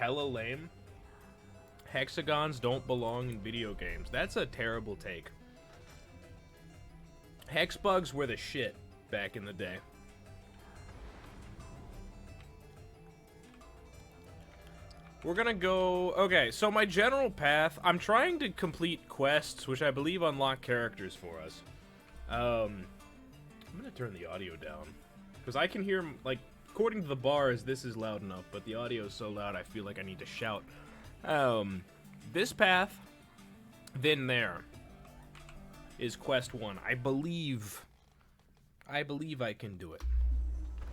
hella lame. Hexagons don't belong in video games. That's a terrible take. Hex bugs were the shit back in the day. We're gonna go... Okay, so my general path... I'm trying to complete quests, which I believe unlock characters for us. I'm gonna turn the audio down. Because I can hear, like, according to the bars, this is loud enough, but the audio is so loud I feel like I need to shout. This path, then there, is quest 1. I believe I can do it.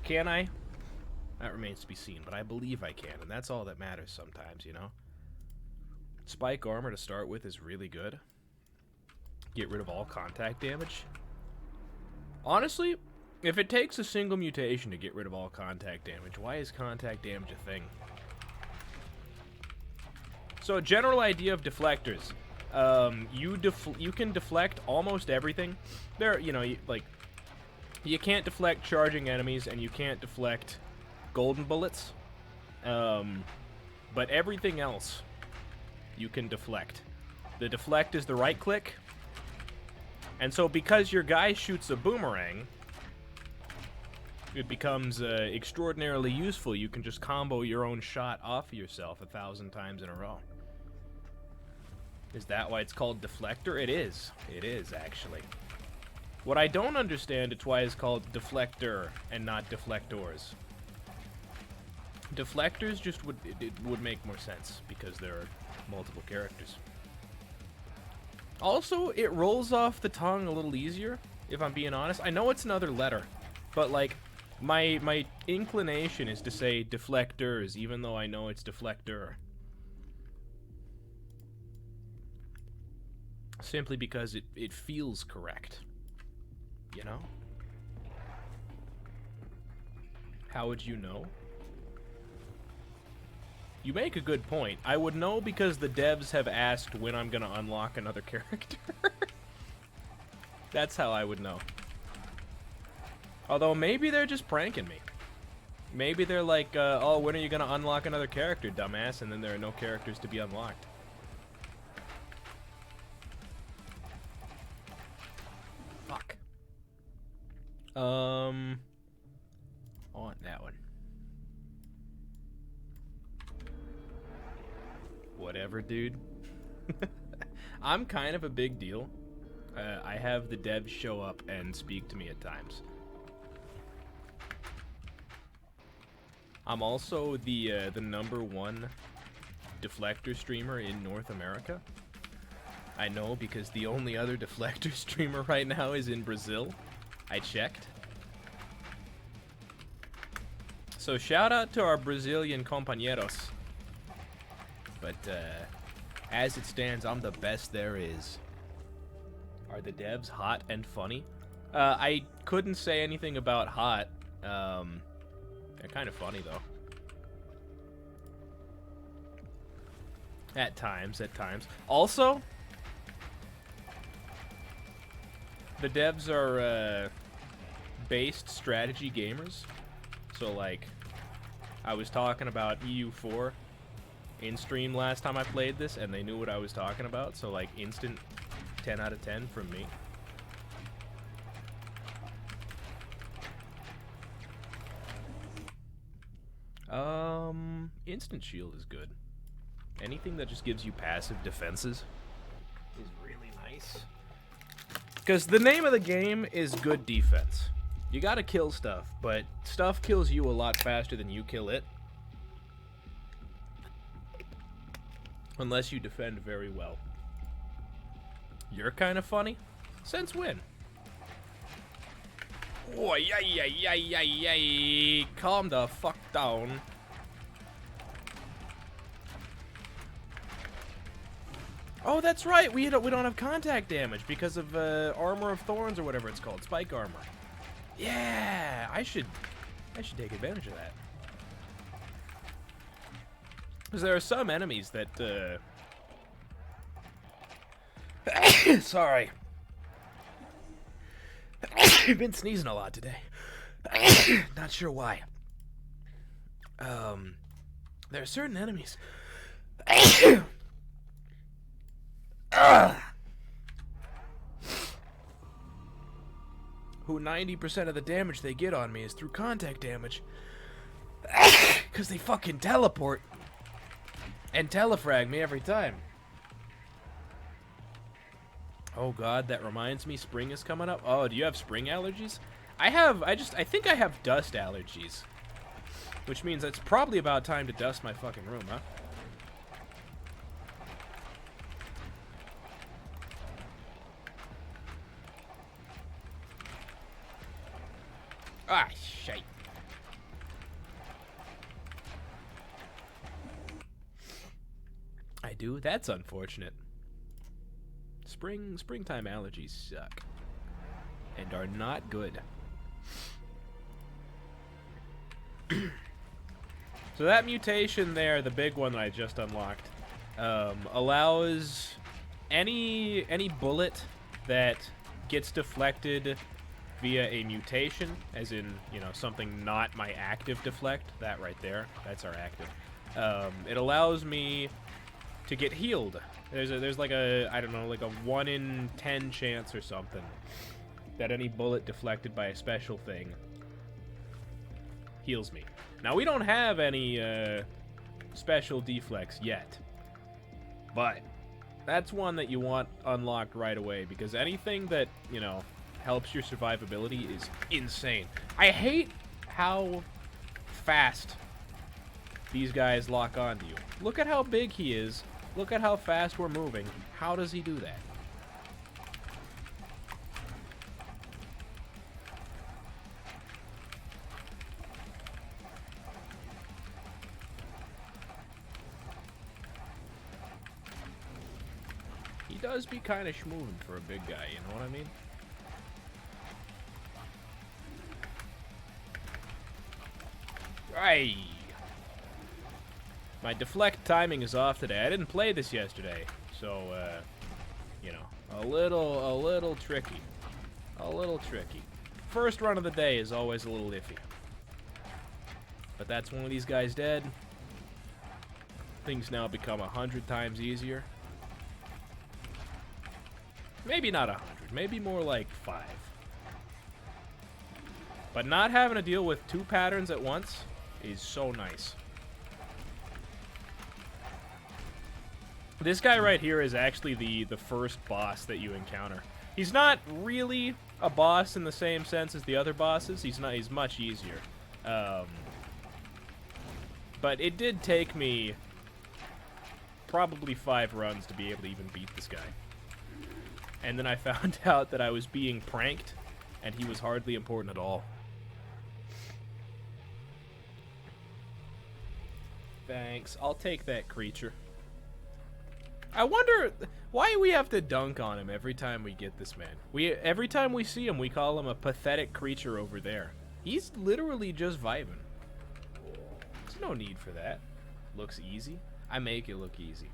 Can I? That remains to be seen, but I believe I can, and that's all that matters sometimes, you know? Spike armor to start with is really good. Get rid of all contact damage. Honestly, if it takes a single mutation to get rid of all contact damage, why is contact damage a thing? So, a general idea of deflectors. You can deflect almost everything. There, you know, you can't deflect charging enemies, and you can't deflect golden bullets. But everything else, you can deflect. The deflect is the right click. And so, because your guy shoots a boomerang, it becomes extraordinarily useful. You can just combo your own shot off of yourself 1,000 times in a row. Is that why it's called Deflector? It is. It is, actually. What I don't understand is why it's called Deflector and not Deflectors. Deflectors just would make more sense because there are multiple characters. Also, it rolls off the tongue a little easier, if I'm being honest. I know it's another letter, but like my inclination is to say deflectors, even though I know it's deflector. Simply because it feels correct. You know? How would you know? You make a good point. I would know because the devs have asked when I'm gonna unlock another character. That's how I would know. Although maybe they're just pranking me. Maybe they're like, oh, when are you gonna unlock another character, dumbass? And then there are no characters to be unlocked. Fuck. On that one. Whatever, dude. I'm kind of a big deal. I have the devs show up and speak to me at times. I'm also the #1 Deflector streamer in North America. I know because the only other Deflector streamer right now is in Brazil. I checked. So shout out to our Brazilian compañeros. But as it stands, I'm the best there is. Are the devs hot and funny? I couldn't say anything about hot. They're kind of funny, though. At times, at times. Also, the devs are based strategy gamers. So, like, I was talking about EU4 in stream last time I played this, and they knew what I was talking about. So, like, instant 10 out of 10 from me. Instant shield is good. Anything that just gives you passive defenses is really nice. Because the name of the game is good defense. You gotta kill stuff, but stuff kills you a lot faster than you kill it. Unless you defend very well. You're kind of funny? Since when? Oh, yay. Calm the fuck down. Oh, that's right. We don't have contact damage because of Armor of Thorns or whatever it's called. Spike armor. Yeah, I should take advantage of that. Because there are some enemies that sorry. I've been sneezing a lot today. Not sure why. There are certain enemies who 90% of the damage they get on me is through contact damage. Because they fucking teleport and telefrag me every time. Oh god, that reminds me, spring is coming up. Oh, do you have spring allergies? I think I have dust allergies. Which means it's probably about time to dust my fucking room, huh? Ah, shite. I do? That's unfortunate. Springtime allergies suck. And are not good. So that mutation there, the big one that I just unlocked, allows any bullet that gets deflected via a mutation, as in, you know, something not my active deflect, that right there, that's our active. It allows me to get healed. There's like a, I don't know, like a 1 in 10 chance or something that any bullet deflected by a special thing heals me. Now, we don't have any special deflects yet, but that's one that you want unlocked right away, because anything that, you know, helps your survivability is insane. I hate how fast these guys lock onto you. Look at how big he is. Look at how fast we're moving. How does he do that? He does be kind of schmoovin' for a big guy, you know what I mean? Aye. My deflect timing is off today. I didn't play this yesterday, so, you know, a little tricky. A little tricky. First run of the day is always a little iffy. But that's one of these guys dead. Things now become 100 times easier. Maybe not 100, maybe more like 5. But not having to deal with 2 patterns at once is so nice. This guy right here is actually the first boss that you encounter. He's not really a boss in the same sense as the other bosses. He's much easier. But it did take me probably 5 runs to be able to even beat this guy. And then I found out that I was being pranked, and he was hardly important at all. Thanks. I'll take that creature. I wonder why we have to dunk on him every time we get this man. Every time we see him, we call him a pathetic creature over there. He's literally just vibing. There's no need for that. Looks easy. I make it look easy.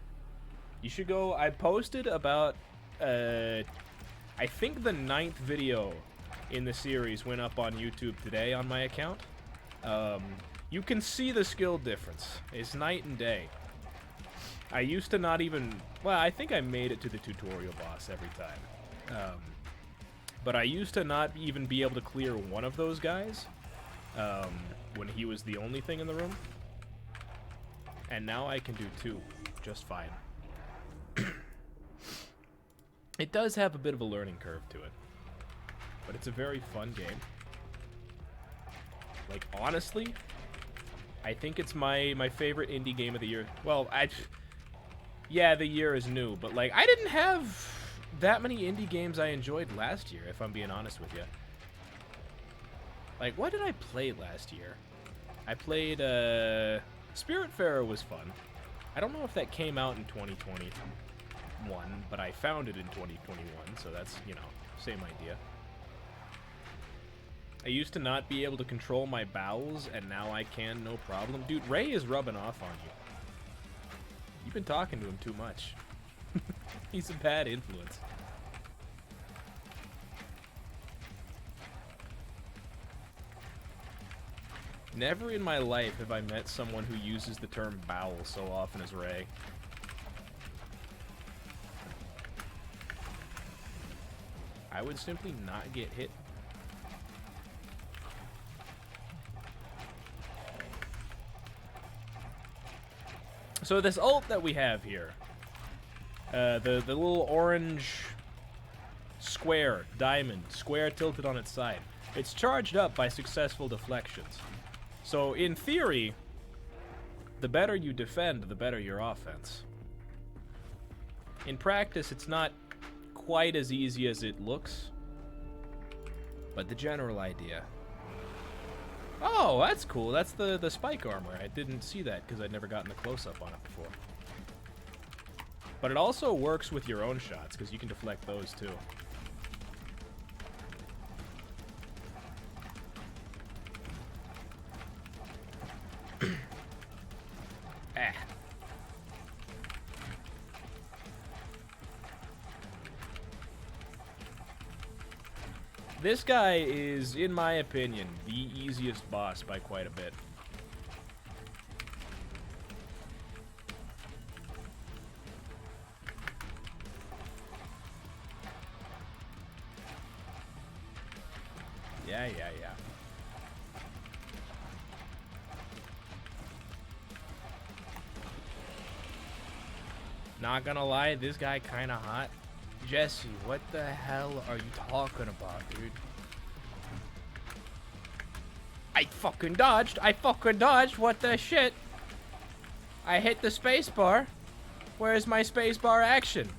You should go. I posted about, I think the 9th video in the series went up on YouTube today on my account. You can see the skill difference. It's night and day. I used to not even... Well, I think I made it to the tutorial boss every time. But I used to not even be able to clear one of those guys when he was the only thing in the room. And now I can do 2 just fine. It does have a bit of a learning curve to it. But it's a very fun game. Like, honestly, I think it's my favorite indie game of the year. Well, yeah, the year is new, but, like, I didn't have that many indie games I enjoyed last year, if I'm being honest with you. Like, what did I play last year? I played, Spiritfarer was fun. I don't know if that came out in 2021, but I found it in 2021, so that's, you know, same idea. I used to not be able to control my bowels, and now I can, no problem. Dude, Ray is rubbing off on you. You've been talking to him too much. He's a bad influence. Never in my life have I met someone who uses the term bowel so often as Ray. I would simply not get hit. So this ult that we have here, the little orange square, diamond, square tilted on its side, it's charged up by successful deflections. So in theory, the better you defend, the better your offense. In practice, it's not quite as easy as it looks, but the general idea. Oh, that's cool. That's the spike armor. I didn't see that because I'd never gotten a close-up on it before. But it also works with your own shots because you can deflect those too. Ah. This guy is, in my opinion, the easiest boss by quite a bit. Yeah. Not gonna lie, this guy kinda hot. Jesse, what the hell are you talking about, dude? I fucking dodged, what the shit? I hit the spacebar. Where's my spacebar action?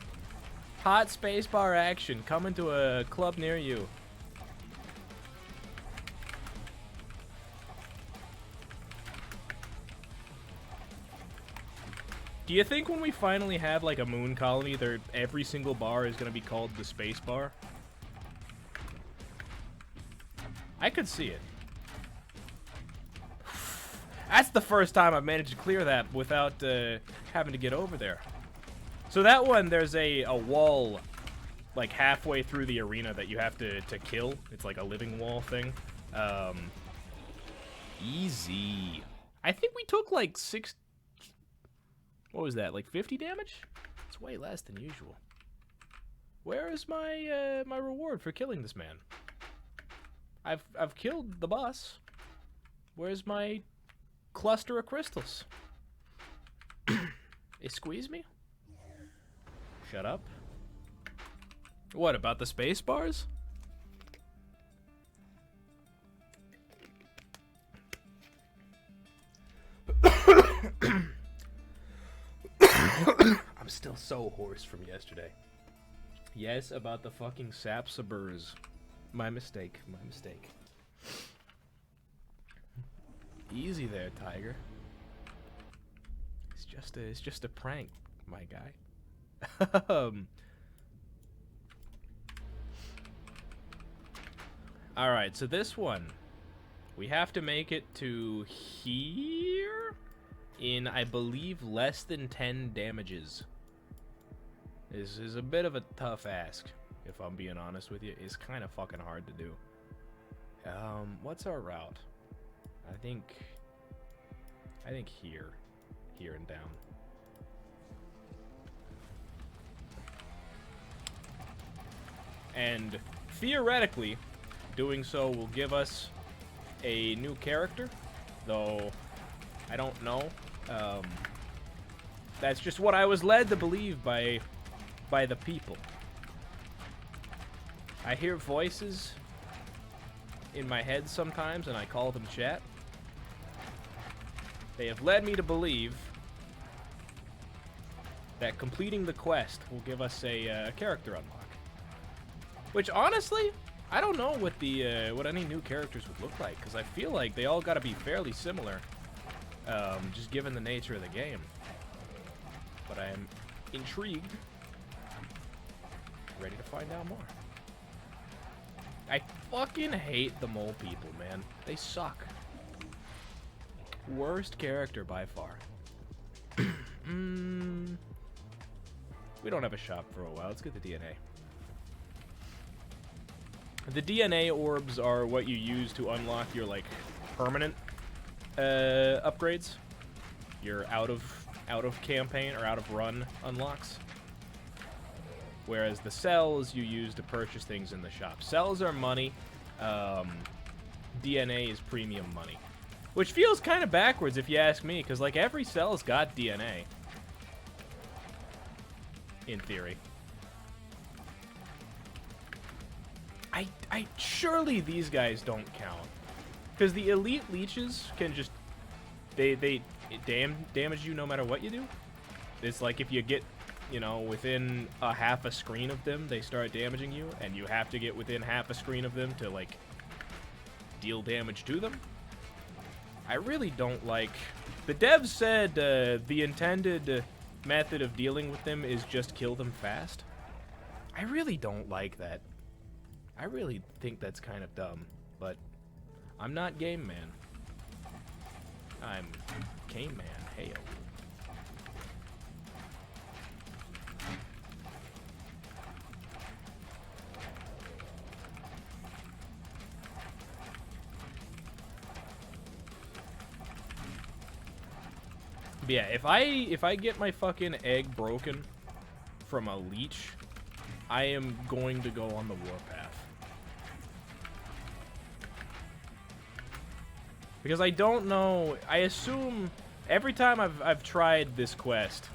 Hot spacebar action coming to a club near you. Do you think when we finally have like a moon colony, every single bar is going to be called the space bar? I could see it. That's the first time I've managed to clear that without having to get over there. So that one, there's a wall like halfway through the arena that you have to kill. It's like a living wall thing. Easy. I think we took like 6... What was that, like 50 damage? It's way less than usual. Where is my my reward for killing this man? I've killed the boss. Where's my cluster of crystals? It squeezed me? Shut up. What, about the space bars? I'm still so hoarse from yesterday. Yes, about the fucking sapsaburs. My mistake. Easy there, Tiger. It's just a prank, my guy. Alright, so this one, we have to make it to here in, I believe, less than 10 damages. This is a bit of a tough ask, if I'm being honest with you. It's kind of fucking hard to do. What's our route? I think here and down. And theoretically, doing so will give us a new character, though I don't know. That's just what I was led to believe by the people. I hear voices in my head sometimes, and I call them chat. They have led me to believe that completing the quest will give us a character unlock. Which, honestly, I don't know what the what any new characters would look like, because I feel like they all got to be fairly similar, just given the nature of the game. But I am intrigued, ready to find out more. I fucking hate the mole people, man. They suck. Worst character by far. We don't have a shop for a while. Let's get the DNA. The DNA orbs are what you use to unlock your, like, permanent upgrades, your out of campaign or out of run unlocks. Whereas the cells you use to purchase things in the shop. Cells are money. DNA is premium money. Which feels kind of backwards if you ask me, because like every cell's got DNA. In theory. I surely these guys don't count. Because the elite leeches can just they damage you no matter what you do. It's like if you get, you know, within a half a screen of them, they start damaging you, and you have to get within half a screen of them to like deal damage to them. I really don't like... The devs said the intended method of dealing with them is just kill them fast. I really don't like that. I really think that's kind of dumb, but I'm not Game Man. I'm Game Man. Heyo. But yeah, if I get my fucking egg broken from a leech, I am going to go on the warpath. Because I don't know, I assume every time I've tried this quest,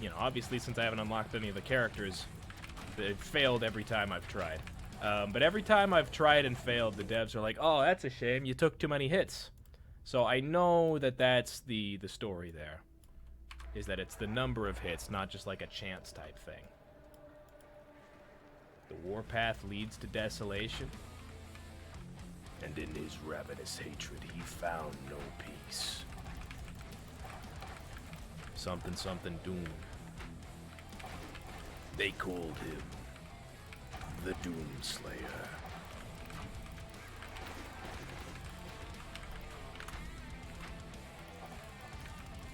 you know, obviously since I haven't unlocked any of the characters, it failed every time I've tried. But every time I've tried and failed, the devs are like, oh, that's a shame, you took too many hits. So I know that that's the story there, is that it's the number of hits, not just like a chance type thing. The warpath leads to desolation. And in his ravenous hatred, he found no peace. Something, something doom. They called him the Doomslayer.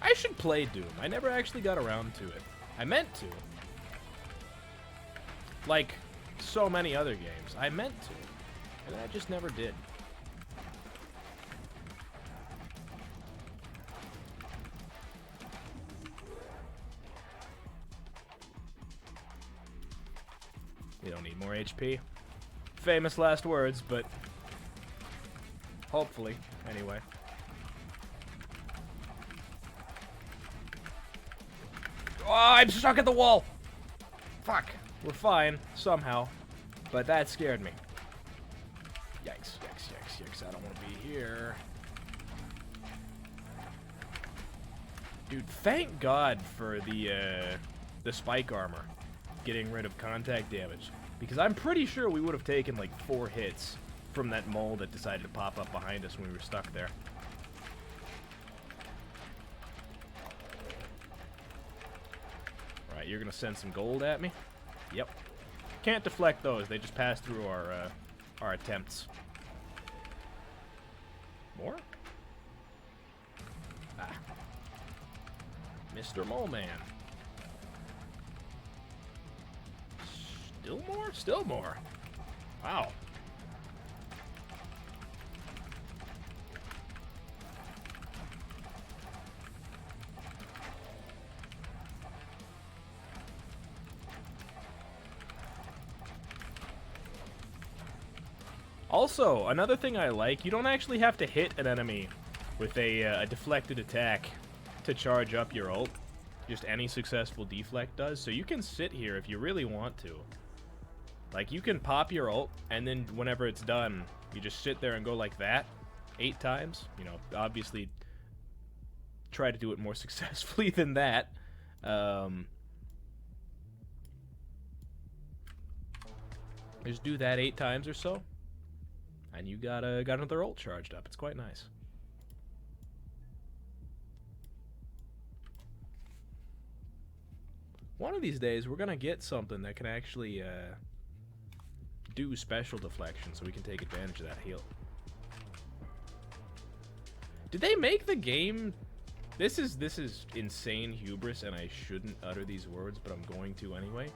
I should play Doom. I never actually got around to it. I meant to. Like so many other games. I meant to. And I just never did. You don't need more HP. Famous last words, but hopefully, anyway. Oh, I'm stuck at the wall! Fuck. We're fine, somehow. But that scared me. Yikes, yikes, yikes, yikes. I don't want to be here. Dude, thank God for the spike armor getting rid of contact damage. Because I'm pretty sure we would have taken like 4 hits from that mole that decided to pop up behind us when we were stuck there. Alright, you're gonna send some gold at me? Yep. Can't deflect those, they just pass through our attempts. More? Ah. Mr. Mole Man. Still more? Still more. Wow. Also, another thing I like, you don't actually have to hit an enemy with a deflected attack to charge up your ult. Just any successful deflect does. So you can sit here if you really want to. Like, you can pop your ult, and then whenever it's done, you just sit there and go like that 8 times. You know, obviously try to do it more successfully than that. Just do that 8 times or so. And you got another ult charged up. It's quite nice. One of these days, we're gonna get something that can actually do special deflection, so we can take advantage of that heal. Did they make the game? This is insane hubris, and I shouldn't utter these words, but I'm going to anyway.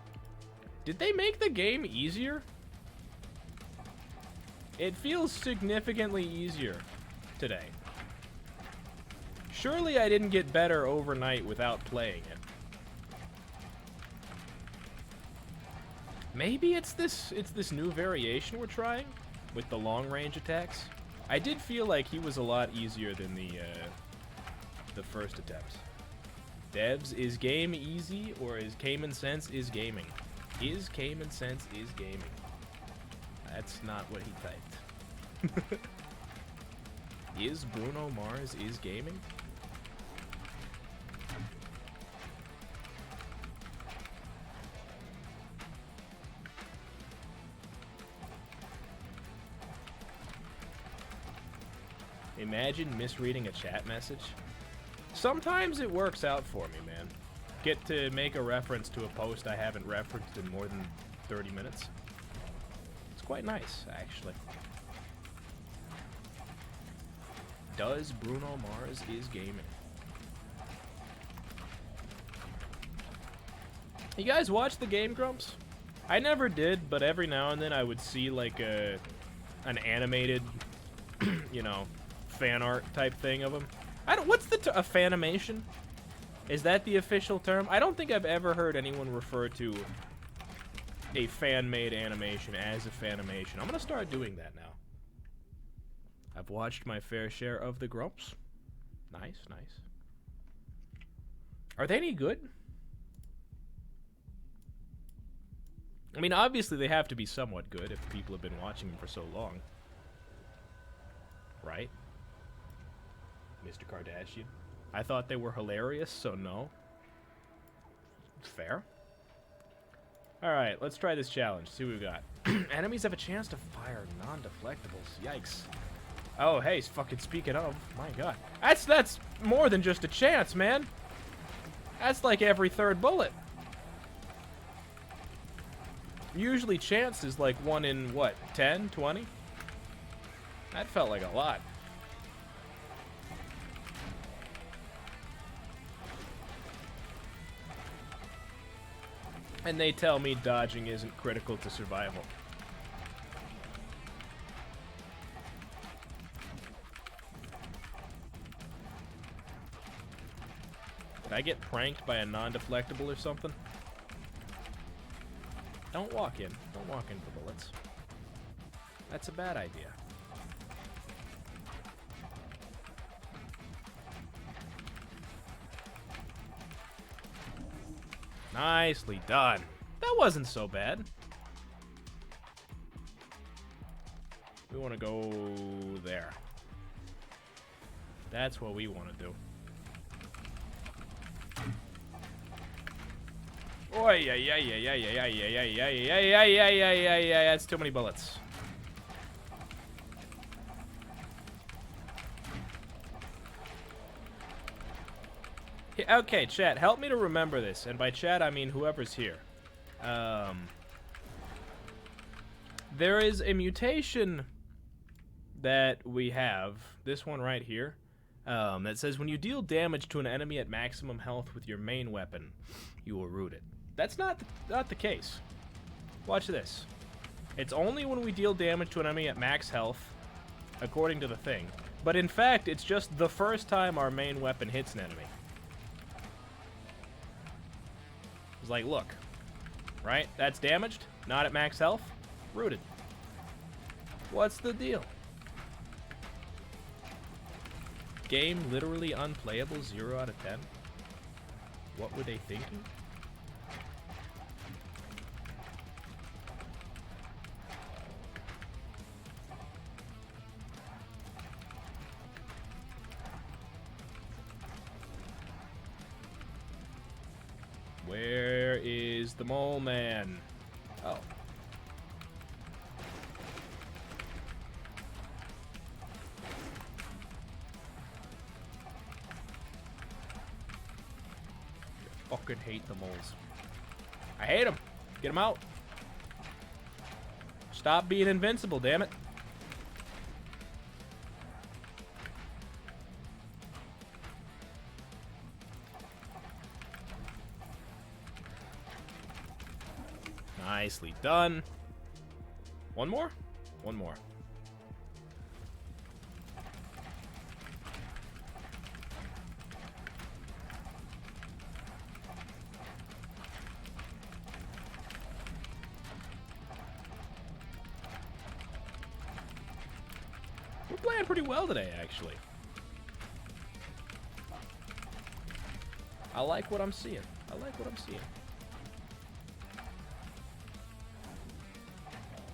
Did they make the game easier? It feels significantly easier today. Surely I didn't get better overnight without playing it. Maybe it's this new variation we're trying with the long range attacks. I did feel like he was a lot easier than the first attempts. Devs, is game easy or is CaimanSense is gaming? Is CaimanSense is gaming? That's not what he typed. Is Bruno Mars is gaming? Imagine misreading a chat message. Sometimes it works out for me, man. Get to make a reference to a post I haven't referenced in more than 30 minutes. It's quite nice, actually. Does Bruno Mars is gaming? You guys watch the Game Grumps? I never did, but every now and then I would see like an animated, you know, fan art type thing of him. What's a fanimation? Is that the official term? I don't think I've ever heard anyone refer to a fan-made animation as a fanimation. I'm gonna start doing that now. I've watched my fair share of the Grumps. Nice, nice. Are they any good? I mean, obviously they have to be somewhat good if people have been watching them for so long. Right? Mr. Kardashian. I thought they were hilarious, so no. Fair. Alright, let's try this challenge. See what we got. Enemies have a chance to fire non-deflectables. Yikes. Oh, hey, fucking speaking of. My god. That's more than just a chance, man. That's like every third bullet. Usually chance is like 1 in, what, 10, 20? That felt like a lot. And they tell me dodging isn't critical to survival. Did I get pranked by a non-deflectable or something? Don't walk in. Don't walk into the bullets. That's a bad idea. Nicely done. That wasn't so bad. We want to go there. That's what we want to do. Oh, yeah. That's too many bullets. Okay, chat, help me to remember this. And by chat, I mean whoever's here. There is a mutation that we have, this one right here, that says when you deal damage to an enemy at maximum health with your main weapon, you will root it. That's not the case. Watch this. It's only when we deal damage to an enemy at max health, according to the thing. But in fact, it's just the first time our main weapon hits an enemy. It's like, look, right? That's damaged, not at max health, rooted. What's the deal? Game literally unplayable, 0 out of 10. What were they thinking? Where is the mole man? Oh. I fucking hate the moles. I hate them. Get them out. Stop being invincible, damn it. Nicely done. One more? One more. playing pretty well today, actually. I like what I'm seeing. I like what I'm seeing.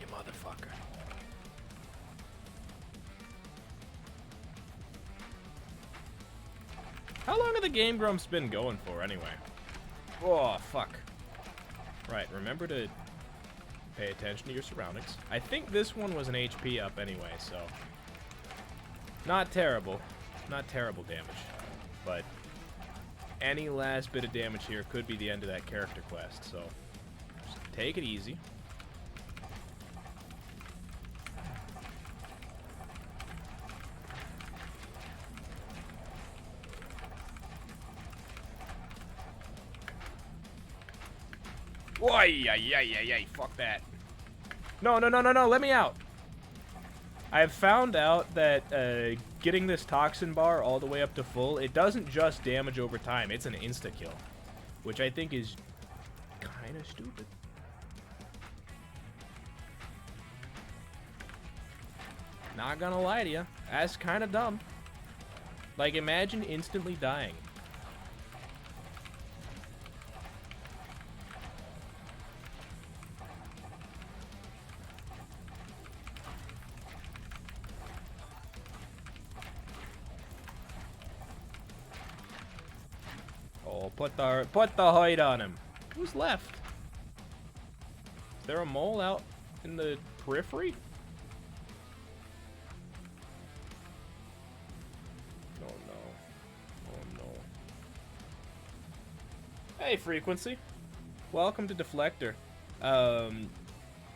You motherfucker. How long have the Game Grumps been going for, anyway? Oh, fuck. Right, remember to pay attention to your surroundings. I think this one was an HP up anyway, so... Not terrible. Not terrible damage. But any last bit of damage here could be the end of that character quest, so just take it easy. Oi, ay, fuck that. No, let me out. I have found out that getting this toxin bar all the way up to full, it doesn't just damage over time, it's an insta-kill. Which I think is kind of stupid. Not gonna lie to you, that's kind of dumb. Like, imagine instantly dying. Put the hide on him. Who's left? Is there a mole out in the periphery? Oh no. Oh no. Hey, Frequency. Welcome to Deflector.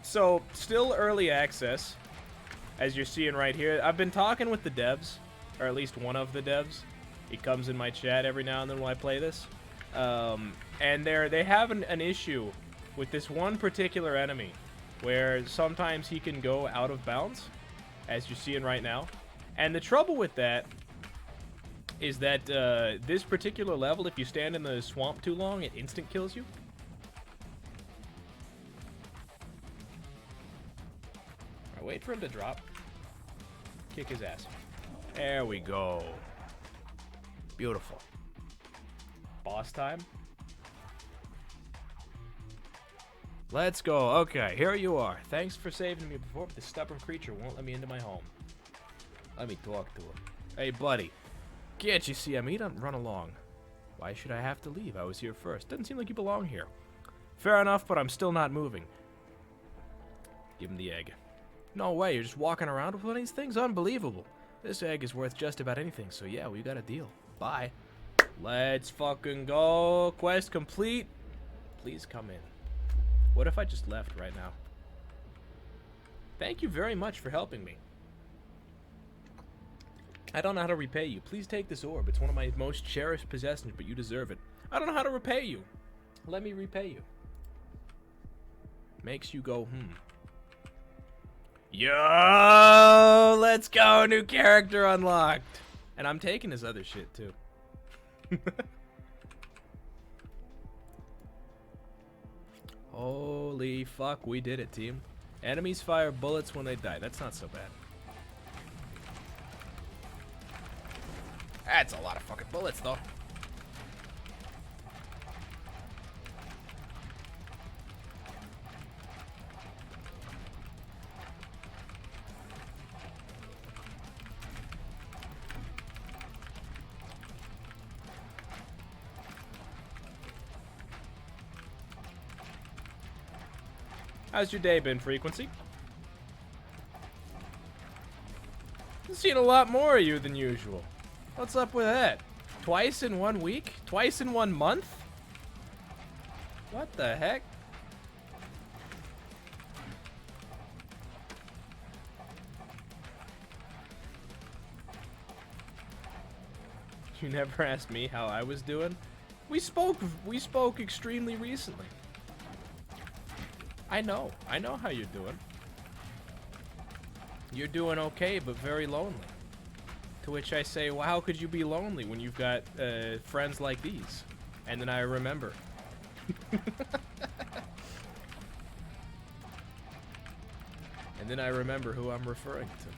So, still early access, as you're seeing right here. I've been talking with the devs, or at least one of the devs. He comes in my chat every now and then when I play this. And they have an issue with this one particular enemy where sometimes he can go out of bounds, as you're seeing right now. And the trouble with that is that this particular level, if you stand in the swamp too long, it instant kills you. Alright, wait for him to drop. Kick his ass. There we go. Beautiful. Boss time. Let's go. Okay, here you are. Thanks for saving me before, but this stubborn creature won't let me into my home. Let me talk to him. Hey, buddy. Can't you see I'm eating? Run along. Why should I have to leave? I was here first. Doesn't seem like you belong here. Fair enough, but I'm still not moving. Give him the egg. No way, you're just walking around with one of these things? Unbelievable. This egg is worth just about anything, so yeah, we got a deal. Bye. Let's fucking go. Quest complete. Please come in. What if I just left right now? Thank you very much for helping me. I don't know how to repay you. Please take this orb. It's one of my most cherished possessions, but you deserve it. I don't know how to repay you. Let me repay you. Makes you go, Yo! Let's go! New character unlocked! And I'm taking his other shit, too. Holy fuck, we did it, team. Enemies fire bullets when they die. That's not so bad. That's a lot of fucking bullets, though. How's your day been, Frequency? I've seen a lot more of you than usual. What's up with that? Twice in 1 week? Twice in 1 month? What the heck? You never asked me how I was doing? We spoke extremely recently. I know how you're doing. You're doing okay, but very lonely. To which I say, well, how could you be lonely when you've got friends like these? And then I remember. And then I remember who I'm referring to.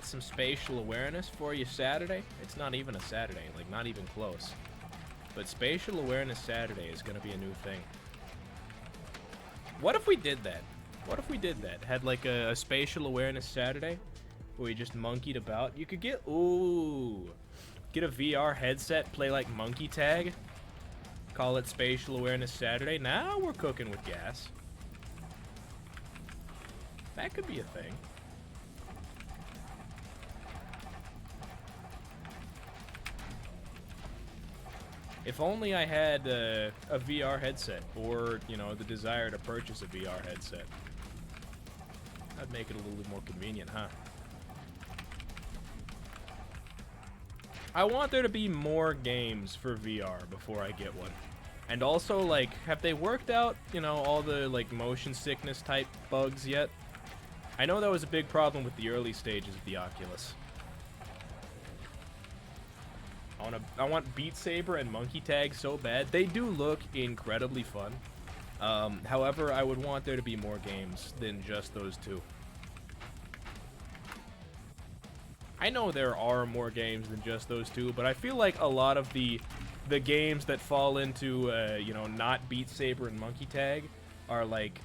some spatial awareness for you Saturday. It's not even a Saturday, like not even close. But spatial awareness Saturday is gonna be a new thing. What if we did that? What if we did that? Had like a spatial awareness Saturday where we just monkeyed about. You could get, ooh, get a VR headset, play like monkey tag. Call it spatial awareness Saturday. Now we're cooking with gas. That could be a thing. If only I had a VR headset, or, you know, the desire to purchase a VR headset. That'd make it a little bit more convenient, huh? I want there to be more games for VR before I get one. And also, like, have they worked out, you know, all the, like, motion sickness type bugs yet? I know that was a big problem with the early stages of the Oculus. I want Beat Saber and Monkey Tag so bad. They do look incredibly fun. However, I would want there to be more games than just those two. I know there are more games than just those two, but I feel like a lot of the games that fall into, you know, not Beat Saber and Monkey Tag are, like,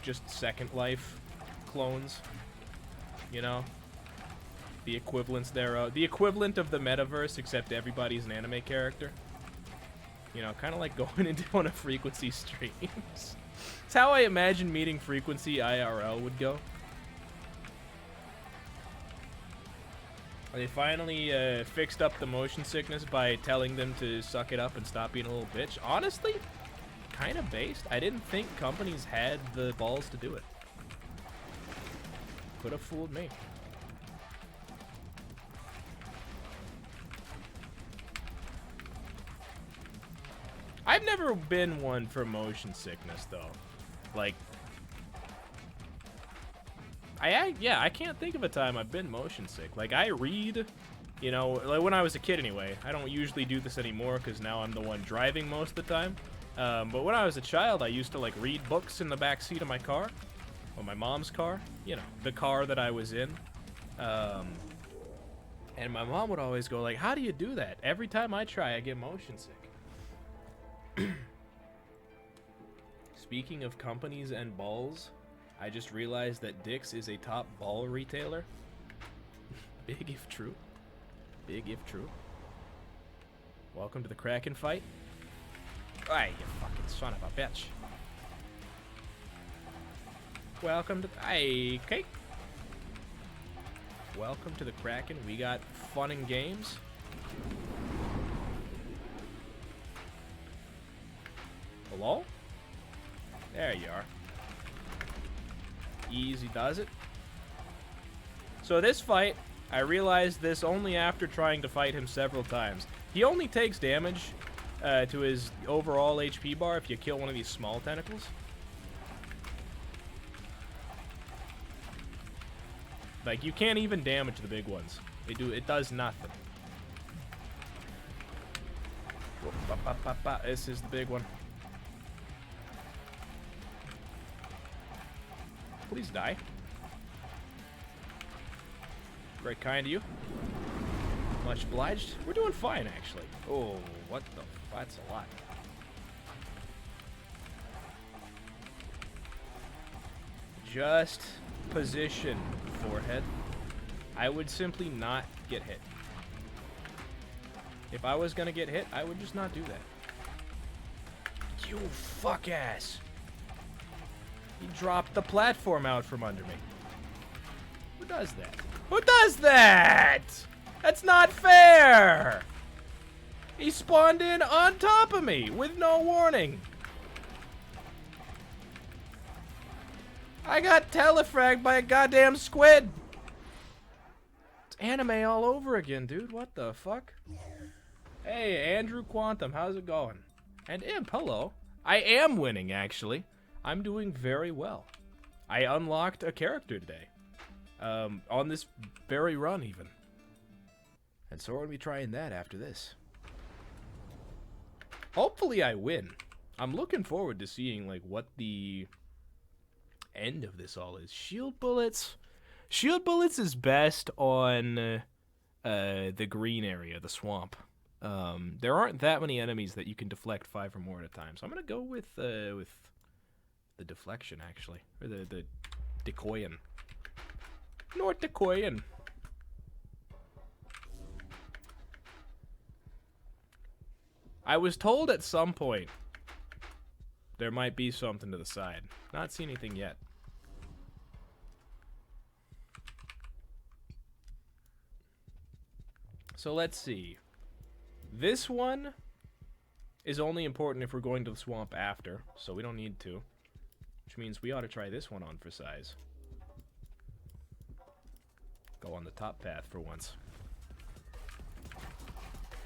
just Second Life clones, you know? The equivalents thereof. The equivalent of the metaverse, except everybody's an anime character. You know, kind of like going into one of Frequency streams. It's how I imagine meeting Frequency IRL would go. They finally fixed up the motion sickness by telling them to suck it up and stop being a little bitch. Honestly, kind of based. I didn't think companies had the balls to do it. Could have fooled me. I've never been one for motion sickness, though. Like, I can't think of a time I've been motion sick. Like, I read, you know, like when I was a kid anyway. I don't usually do this anymore because now I'm the one driving most of the time. But when I was a child, I used to, like, read books in the back seat of my car. Or my mom's car. You know, the car that I was in. And my mom would always go, like, how do you do that? Every time I try, I get motion sick. Speaking of companies and balls, I just realized that Dick's is a top ball retailer. Big if true. Big if true. Welcome to the Kraken fight. Aye, you fucking son of a bitch. Welcome to... Aye, okay. Welcome to the Kraken. We got fun and games. Hello? There you are. Easy does it. So this fight, I realized this only after trying to fight him several times. He only takes damage to his overall HP bar if you kill one of these small tentacles. Like, you can't even damage the big ones. It does nothing. This is the big one. Please die. Very kind of you. Much obliged. We're doing fine, actually. Oh, what the... That's a lot. Just position, forehead. I would simply not get hit. If I was gonna get hit, I would just not do that. You fuck ass. He dropped the platform out from under me. Who does that? Who does that? That's not fair! He spawned in on top of me with no warning. I got telefragged by a goddamn squid. It's anime all over again, dude. What the fuck? Hey, Andrew Quantum, how's it going? And Imp, hello. I am winning, actually. I'm doing very well. I unlocked a character today. On this very run, even. And so we're going to be trying that after this. Hopefully I win. I'm looking forward to seeing, like, what the end of this all is. Shield bullets. Shield bullets is best on the green area, the swamp. There aren't that many enemies that you can deflect 5 or more at a time, so I'm gonna go with the deflection actually, or the decoyin. North decoyin. I was told at some point there might be something to the side. Not seen anything yet. So let's see. This one is only important if we're going to the swamp after, so we don't need to. Which means we ought to try this one on for size. Go on the top path for once.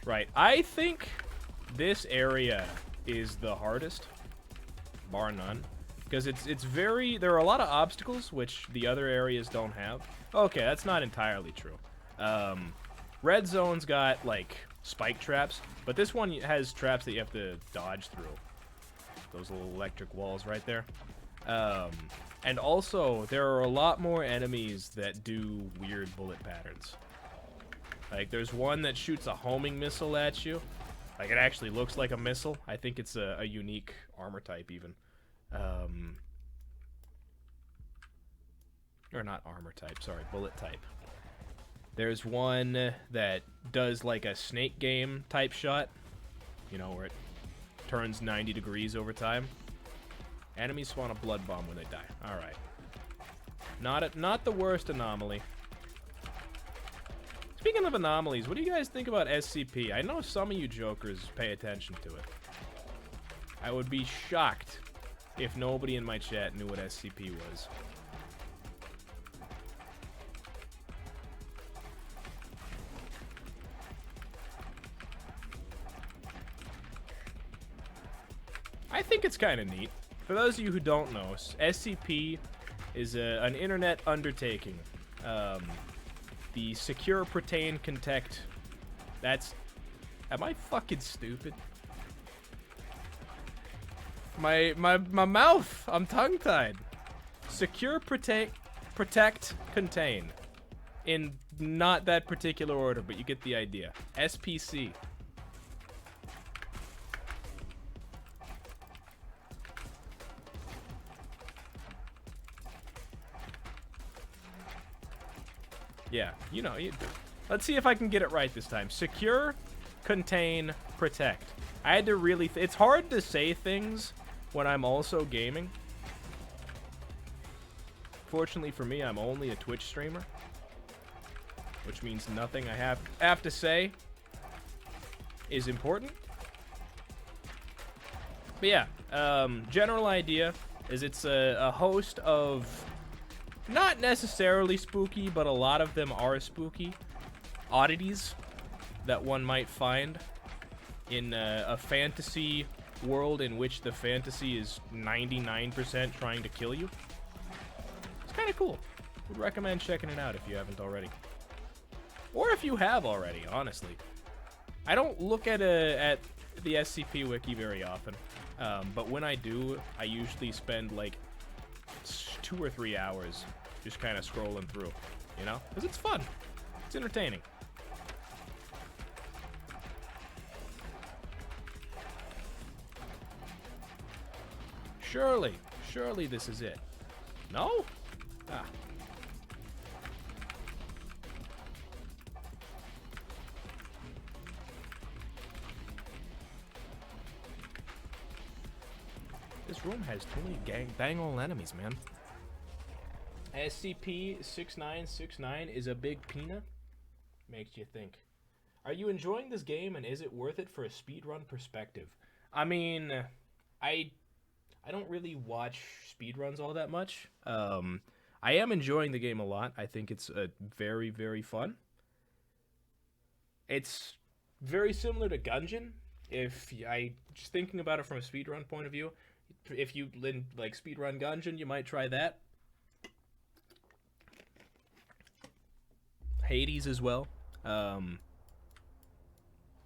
Right, I think this area is the hardest, bar none. Because it's very... There are a lot of obstacles, which the other areas don't have. Okay, that's not entirely true. Red Zone's got, like, spike traps, but this one has traps that you have to dodge through. Those little electric walls right there. And also, there are a lot more enemies that do weird bullet patterns. Like, there's one that shoots a homing missile at you. Like, it actually looks like a missile. I think it's a unique armor type, even. Or not armor type, sorry, bullet type. There's one that does like a snake game type shot. You know, where it turns 90 degrees over time. Enemies spawn a blood bomb when they die. Alright. Not the worst anomaly. Speaking of anomalies, what do you guys think about SCP? I know some of you jokers pay attention to it. I would be shocked if nobody in my chat knew what SCP was. I think it's kind of neat. For those of you who don't know, SCP is an internet undertaking. The Secure, Pertain, Contact. That's... Am I fucking stupid? My mouth! I'm tongue-tied. Secure, Protect, Contain. In not that particular order, but you get the idea. SPC. Yeah, you know, let's see if I can get it right this time. Secure, contain, protect. I had to really... it's hard to say things when I'm also gaming. Fortunately for me, I'm only a Twitch streamer. Which means nothing I have to say is important. But yeah, general idea is it's a host of... not necessarily spooky, but a lot of them are spooky oddities that one might find in a fantasy world in which the fantasy is 99% trying to kill you. It's kind of cool. Would recommend checking it out if you haven't already. Or if you have already, honestly. I don't look at the SCP wiki very often, but when I do, I usually spend like 2 or 3 hours just kind of scrolling through, you know? Because it's fun. It's entertaining. Surely this is it. No? Ah. This room has too many dang old enemies, man. SCP-6969 is a big peanut. Makes you think. Are you enjoying this game, and is it worth it for a speedrun perspective? I mean, I don't really watch speedruns all that much. I am enjoying the game a lot. I think it's very, very fun. It's very similar to Gungeon. Just thinking about it from a speedrun point of view, if you like speedrun Gungeon, you might try that. Hades as well.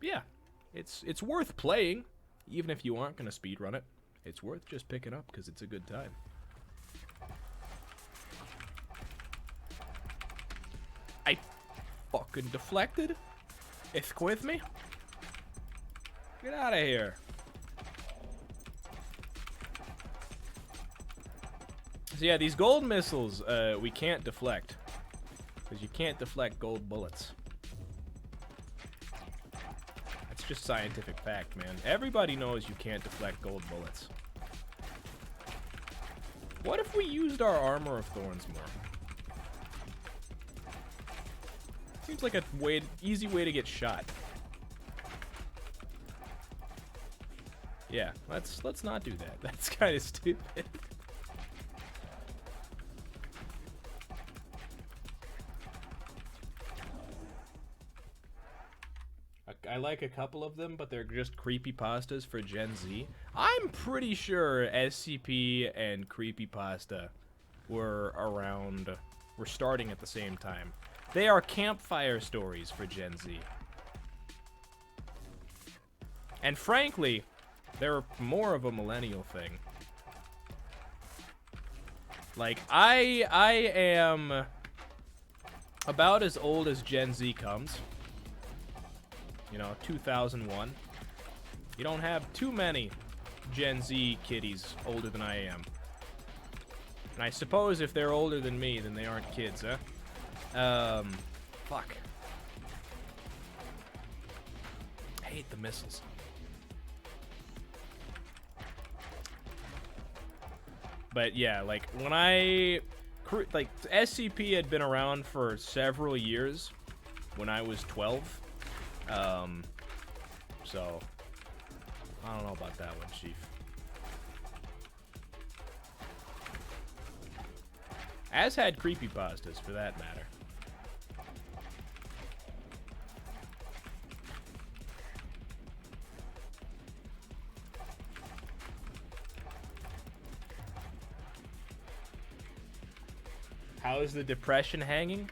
Yeah, it's worth playing, even if you aren't gonna speedrun it. It's worth just picking up because it's a good time. fucking deflected. It's with me. Get out of here. So yeah, these gold missiles, we can't deflect. Because you can't deflect gold bullets. That's just scientific fact, man. Everybody knows you can't deflect gold bullets. What if we used our Armor of Thorns more? Seems like a easy way to get shot. Yeah, let's not do that. That's kind of stupid. I like a couple of them, but they're just creepypastas for Gen Z. I'm pretty sure SCP and creepypasta were starting at the same time. They are campfire stories for Gen Z. And frankly, they're more of a millennial thing. Like, I am about as old as Gen Z comes. You know, 2001. You don't have too many Gen Z kiddies older than I am. And I suppose if they're older than me, then they aren't kids, huh? Fuck. I hate the missiles. But yeah, like, when SCP had been around for several years when I was 12. So, I don't know about that one, Chief. As had creepypastas, for that matter. How is the depression hanging?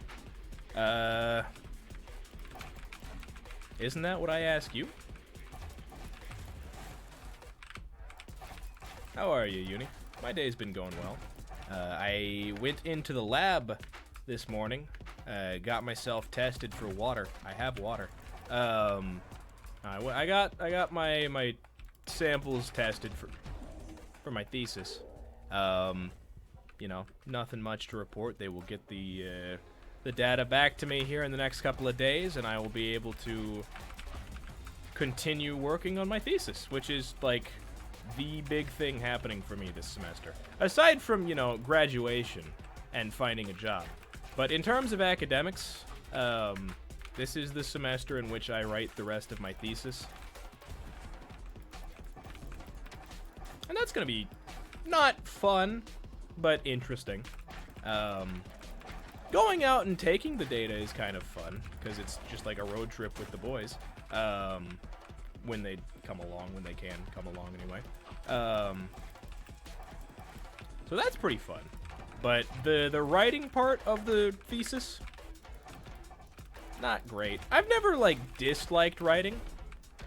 Isn't that what I ask you? How are you, Uni? My day's been going well. I went into the lab this morning, got myself tested for water. I have water. I got my samples tested for my thesis. You know, nothing much to report. They will get the data back to me here in the next couple of days, and I will be able to continue working on my thesis, which is like the big thing happening for me this semester. Aside from, you know, graduation and finding a job. But in terms of academics, this is the semester in which I write the rest of my thesis. And that's gonna be not fun, but interesting. Going out and taking the data is kind of fun, because it's just like a road trip with the boys. When they come along, when they can come along anyway. So that's pretty fun. But the writing part of the thesis, not great. I've never, like, disliked writing.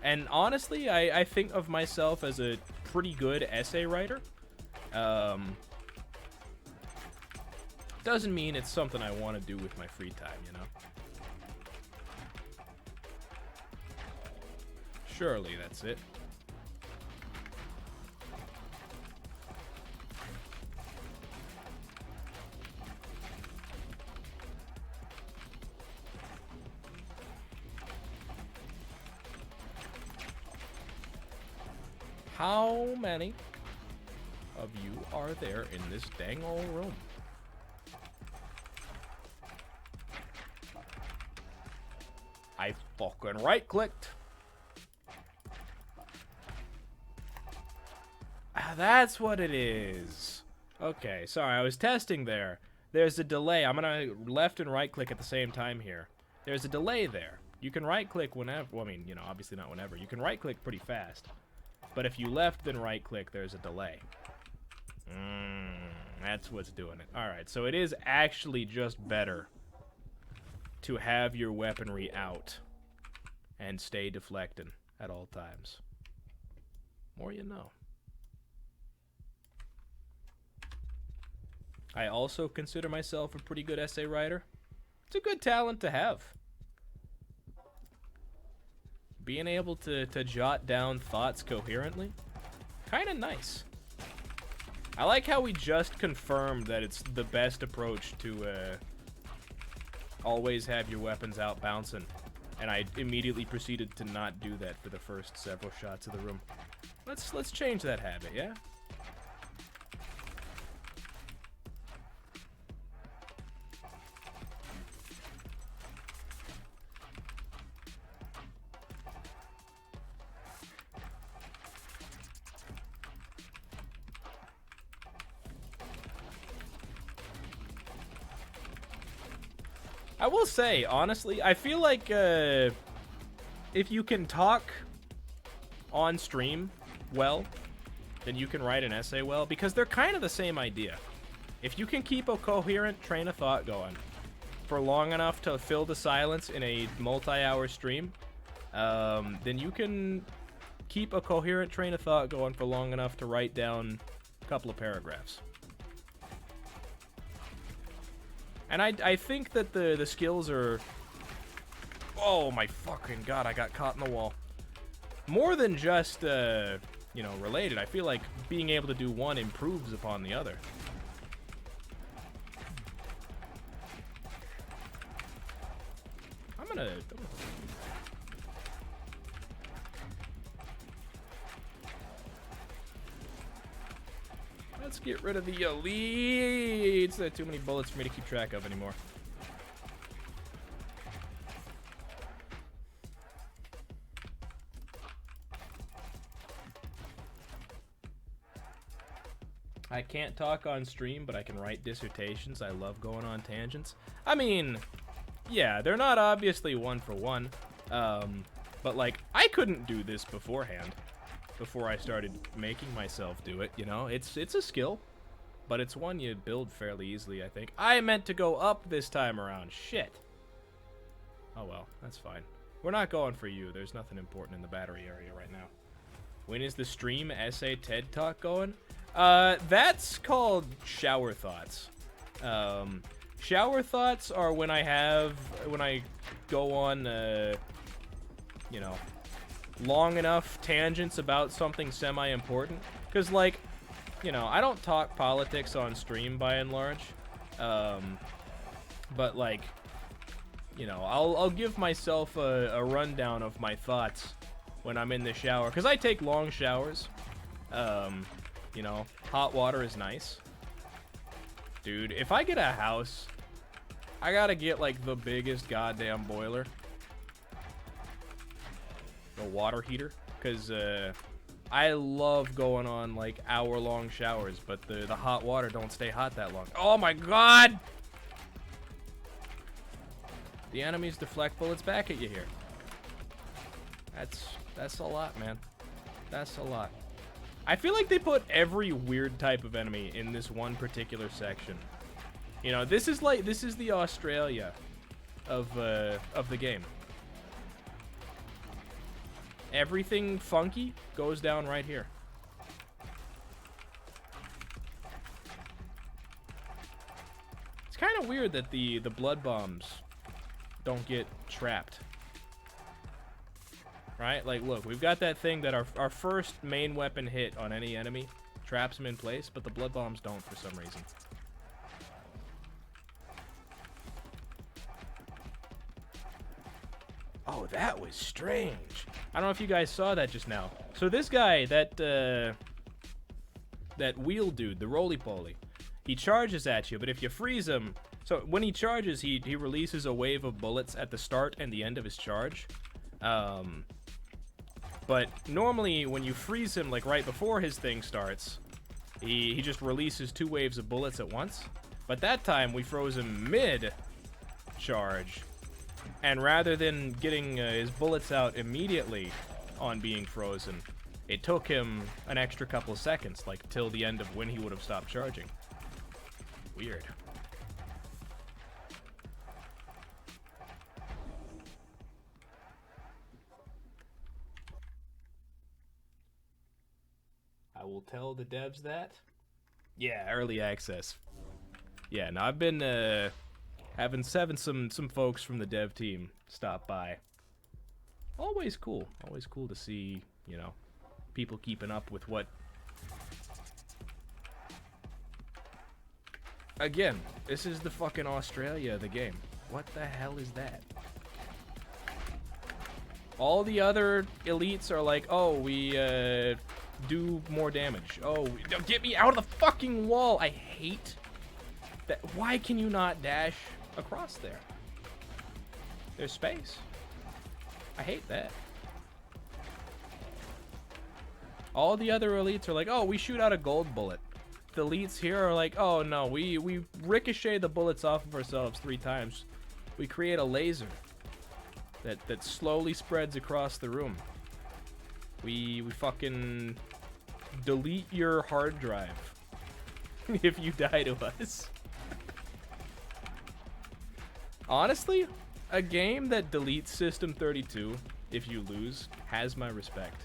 And honestly, I think of myself as a pretty good essay writer. Doesn't mean it's something I want to do with my free time, you know? Surely that's it. How many of you are there in this dang old room? I fucking right-clicked. That's what it is. Okay, sorry, I was testing there. There's a delay. I'm gonna left and right click at the same time here. There's a delay there. You can right click whenever, well, I mean, you know, obviously not whenever. You can right click pretty fast. But if you left then right click, there's a delay. That's what's doing it. Alright, so it is actually just better to have your weaponry out and stay deflecting at all times. More you know. I also consider myself a pretty good essay writer. It's a good talent to have. being able to jot down thoughts coherently, kind of nice. I like how we just confirmed that it's the best approach to always have your weapons out bouncing, and I immediately proceeded to not do that for the first several shots of the room. Let's change that habit, yeah? I will say, honestly, I feel like if you can talk on stream well, then you can write an essay well, because they're kind of the same idea. If you can keep a coherent train of thought going for long enough to fill the silence in a multi-hour stream, then you can keep a coherent train of thought going for long enough to write down a couple of paragraphs. And I think that the skills are... Oh my fucking god, I got caught in the wall. More than just, you know, related. I feel like being able to do one improves upon the other. I'm gonna... Let's get rid of the elites. There are too many bullets for me to keep track of anymore. I can't talk on stream, but I can write dissertations. I love going on tangents. I mean, yeah, they're not obviously one for one. But like, I couldn't do this beforehand. Before I started making myself do it, you know? It's a skill, but it's one you build fairly easily, I think. I meant to go up this time around. Shit. Oh well, that's fine. We're not going for you. There's nothing important in the battery area right now. When is the stream essay TED Talk going? That's called shower thoughts. Shower thoughts are when I go on, you know, long enough tangents about something semi-important, because like, you know, I don't talk politics on stream by and large, but like, you know, I'll give myself a rundown of my thoughts when I'm in the shower, because I take long showers. You know, hot water is nice. Dude, if I get a house, I gotta get like the biggest goddamn boiler. The water heater, because I love going on like hour-long showers, but the hot water don't stay hot that long. Oh my god! The enemies deflect bullets back at you here. That's a lot, man. That's a lot. I feel like they put every weird type of enemy in this one particular section. You know, this is the Australia of the game. Everything funky goes down right here. It's kind of weird that the blood bombs don't get trapped. Right? Like, look, we've got that thing that our first main weapon hit on any enemy traps them in place, but the blood bombs don't for some reason. Oh, that was strange. I don't know if you guys saw that just now. So this guy, that wheel dude, the roly-poly, he charges at you, but if you freeze him... So when he charges, he releases a wave of bullets at the start and the end of his charge. But normally when you freeze him, like right before his thing starts, he just releases 2 waves of bullets at once. But that time we froze him mid-charge. And rather than getting his bullets out immediately on being frozen, it took him an extra couple of seconds, like till the end of when he would have stopped charging. Weird. I will tell the devs that. Yeah, early access. Yeah, no, I've been having some folks from the dev team stop by. Always cool. Always cool to see, you know, people keeping up with what... Again, this is the fucking Australia of the game. What the hell is that? All the other elites are like, oh, we do more damage. Oh, get me out of the fucking wall. I hate that. Why can you not dash across there? There's space. I hate that. All the other elites are like, oh, we shoot out a gold bullet. The elites here are like, oh no, we ricochet the bullets off of ourselves 3 times. We create a laser that slowly spreads across the room. We fucking delete your hard drive if you die to us. Honestly, a game that deletes System 32 if you lose has my respect.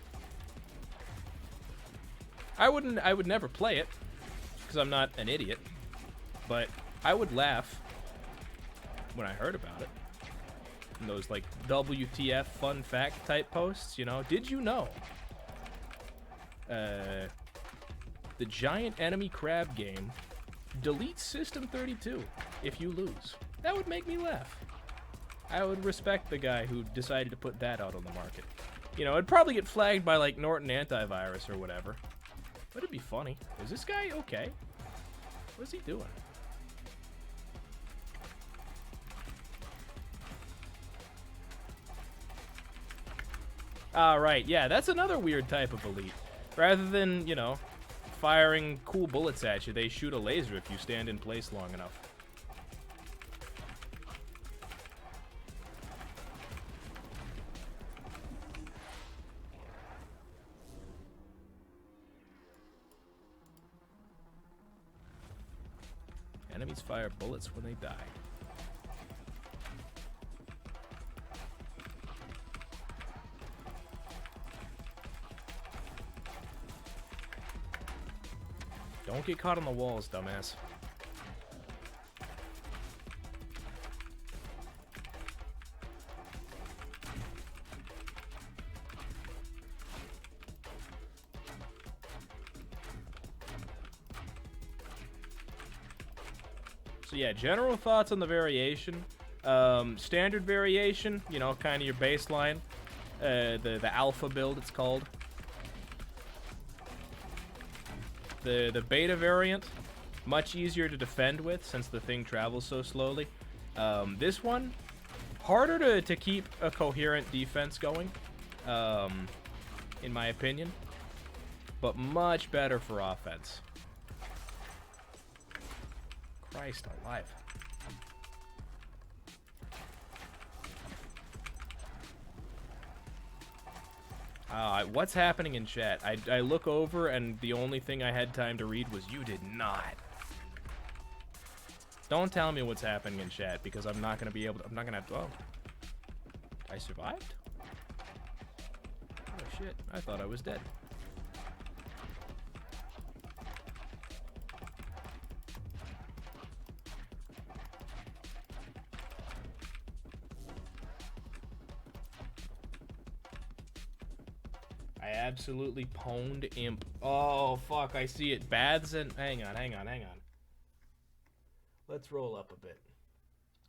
I would never play it because I'm not an idiot, but I would laugh when I heard about it. And those like WTF fun fact type posts, you know. Did you know the giant enemy crab game deletes System 32 if you lose? That would make me laugh. I would respect the guy who decided to put that out on the market. You know, it'd probably get flagged by like Norton Antivirus or whatever. But it'd be funny. Is this guy okay? What is he doing? Right, yeah, that's another weird type of elite. Rather than, you know, firing cool bullets at you, they shoot a laser if you stand in place long enough. Enemies fire bullets when they die. Don't get caught on the walls, dumbass. So yeah, general thoughts on the variation. Standard variation, you know, kind of your baseline. The alpha build, it's called. The beta variant, much easier to defend with since the thing travels so slowly. This one, harder to keep a coherent defense going, in my opinion, but much better for offense. Christ alive. What's happening in chat? I look over and the only thing I had time to read was you did not. Don't tell me what's happening in chat because I'm not gonna be able to. I'm not gonna have to. Oh, I survived? Oh shit! I thought I was dead. I absolutely pwned imp. Oh, fuck, I see it. Baths and... Hang on. Let's roll up a bit.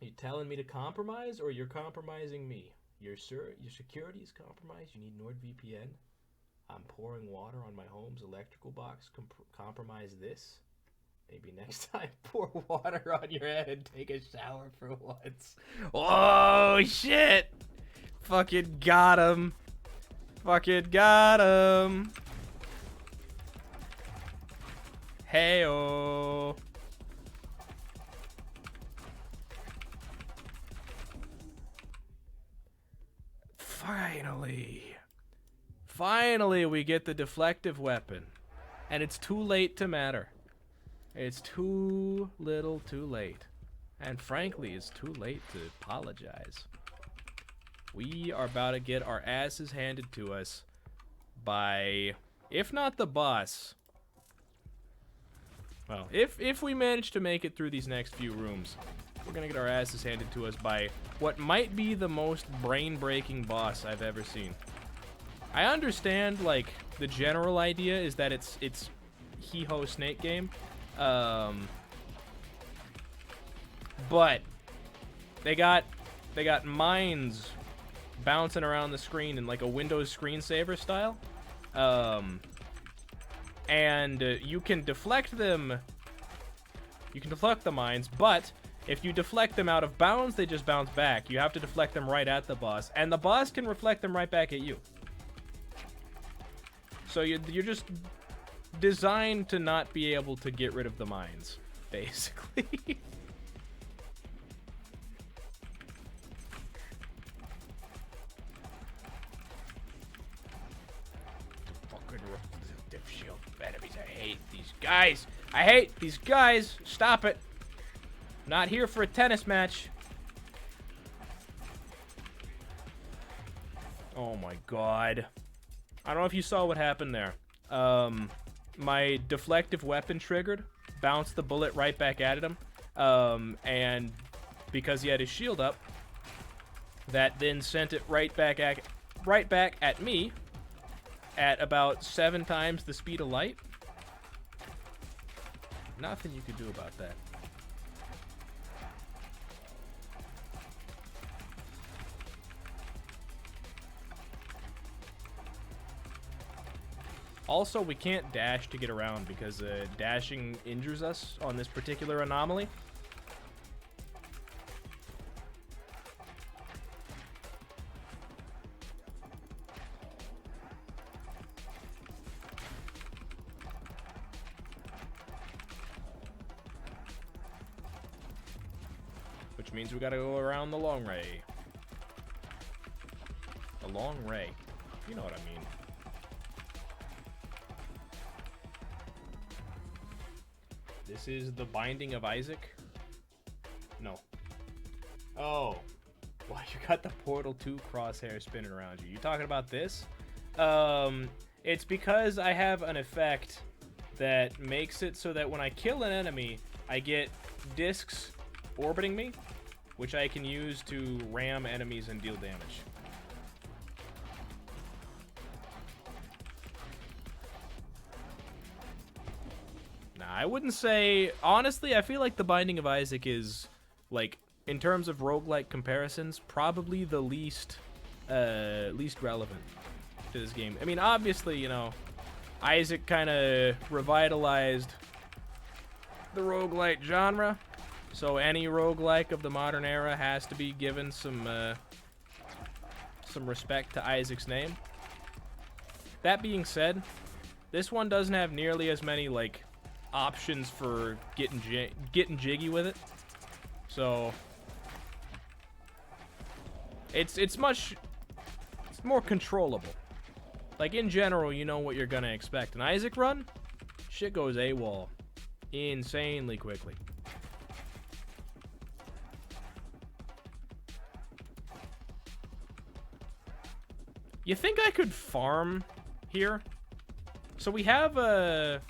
Are you telling me to compromise, or you're compromising me? Your security is compromised? You need NordVPN? I'm pouring water on my home's electrical box. Compromise this? Maybe next time, pour water on your head and take a shower for once. Oh, shit! Fucking got him. Fucking got him. Hey-oh. Finally we get the deflective weapon. And it's too late to matter. It's too little too late. And frankly, it's too late to apologize. We are about to get our asses handed to us by, if not the boss, well, if we manage to make it through these next few rooms, we're gonna get our asses handed to us by what might be the most brain-breaking boss I've ever seen. I understand, like, the general idea is that it's He-Ho Snake game, but they got mines bouncing around the screen in like a Windows screensaver style, and you can deflect them. You can deflect the mines, but if you deflect them out of bounds, they just bounce back. You have to deflect them right at the boss, and the boss can reflect them right back at you. So you're just designed to not be able to get rid of the mines, basically. Fucking diff shield enemies. I hate these guys. I hate these guys. Stop it. Not here for a tennis match. Oh my god. I don't know if you saw what happened there. My deflective weapon triggered, bounced the bullet right back at him, and because he had his shield up, that then sent it right back at me at about 7 times the speed of light. Nothing you could do about that. Also, we can't dash to get around because dashing injures us on this particular anomaly. Which means we gotta go around the long ray. The long ray. You know what I mean. This is the Binding of Isaac? No. Oh. Why you got the Portal 2 crosshair spinning around you? You talking about this? It's because I have an effect that makes it so that when I kill an enemy, I get discs orbiting me, which I can use to ram enemies and deal damage. I wouldn't say... Honestly, I feel like the Binding of Isaac is, like, in terms of roguelike comparisons, probably the least relevant to this game. I mean, obviously, you know, Isaac kind of revitalized the roguelike genre, so any roguelike of the modern era has to be given some respect to Isaac's name. That being said, this one doesn't have nearly as many, like, options for getting jiggy with it, so it's more controllable. Like, in general, you know what you're gonna expect. An Isaac run, shit goes AWOL insanely quickly. You think I could farm here? So we have a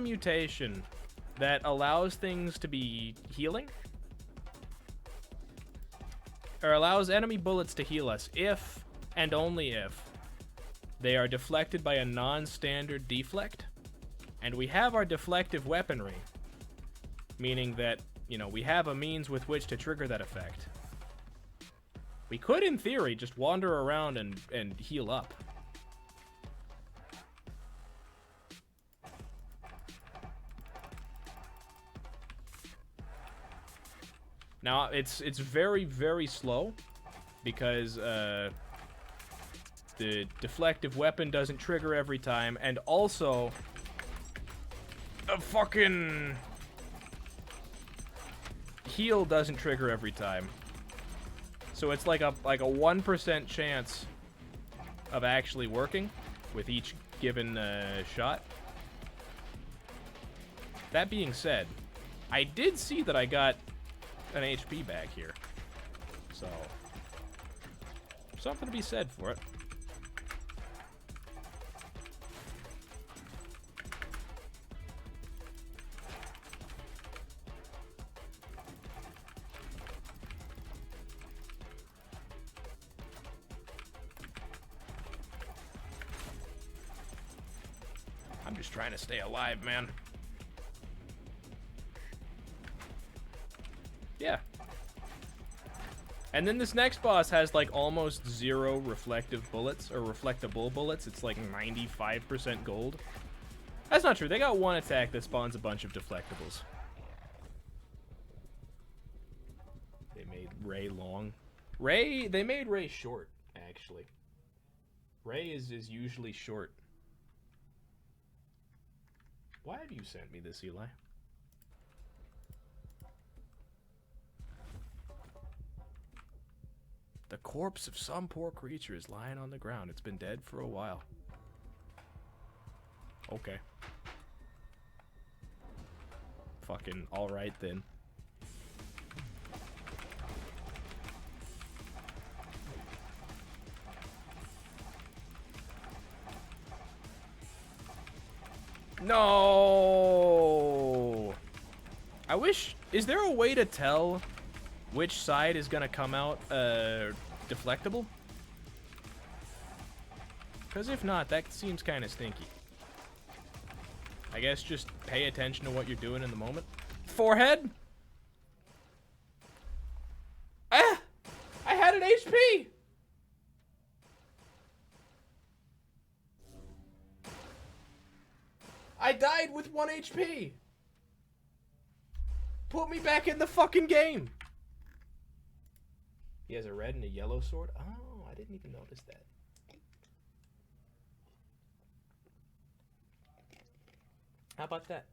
mutation that allows things to be healing, or allows enemy bullets to heal us if, and only if, they are deflected by a non-standard deflect. And we have our deflective weaponry, meaning that, you know, we have a means with which to trigger that effect. We could, in theory, just wander around and heal up. Now, it's very, very slow, because the deflective weapon doesn't trigger every time, and also a fucking heal doesn't trigger every time. So it's like a 1% chance of actually working with each given shot. That being said, I did see that I got an HP back here, so something to be said for it. just trying to stay alive, man. Yeah. And then this next boss has like almost 0 reflective bullets, or reflectable bullets. It's like 95% gold. That's not true. They got one attack that spawns a bunch of deflectables. They made Ray long. They made Ray short, actually. Ray is usually short. Why have you sent me this, Eli? The corpse of some poor creature is lying on the ground. It's been dead for a while. Okay. Fucking alright then. No! I wish... Is there a way to tell which side is gonna come out deflectable? Because if not, that seems kind of stinky. I guess just pay attention to what you're doing in the moment. Forehead? Ah! I had an HP! I died with 1 HP! Put me back in the fucking game! He has a red and a yellow sword? Oh, I didn't even notice that. How about that?